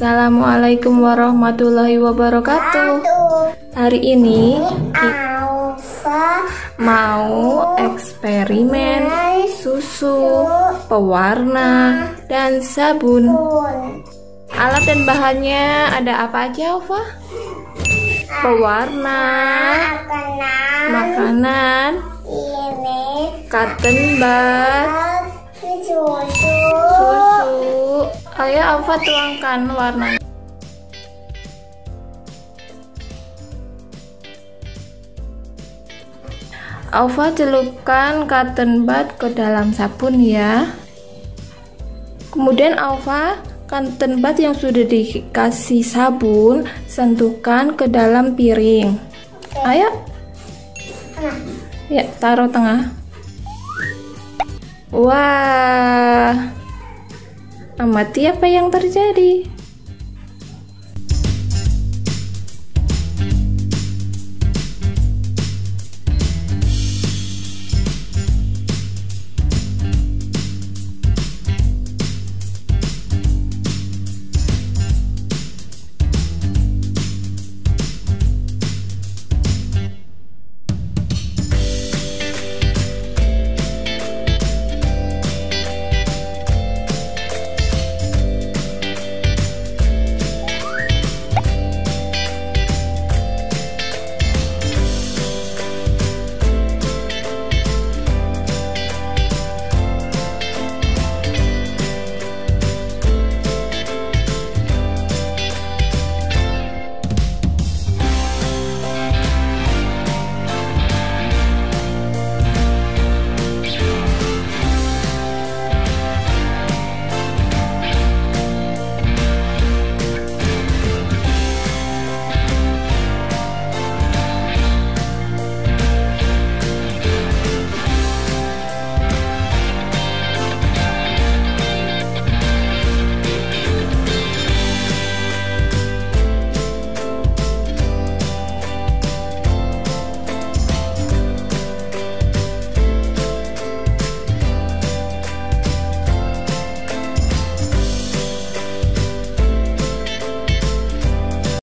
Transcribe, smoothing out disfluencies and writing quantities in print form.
Assalamualaikum warahmatullahi wabarakatuh. Hari ini Alfa mau eksperimen susu, pewarna, dan sabun. Alat dan bahannya ada apa aja, Alfa? Pewarna, makanan, ini cotton bud, susu. Ayo Alfa tuangkan warnanya. Alfa celupkan cotton bud ke dalam sabun ya. Kemudian Alfa cotton bud yang sudah dikasih sabun sentuhkan ke dalam piring. Ayo. Ya, taruh tengah. Wah. Amati apa yang terjadi.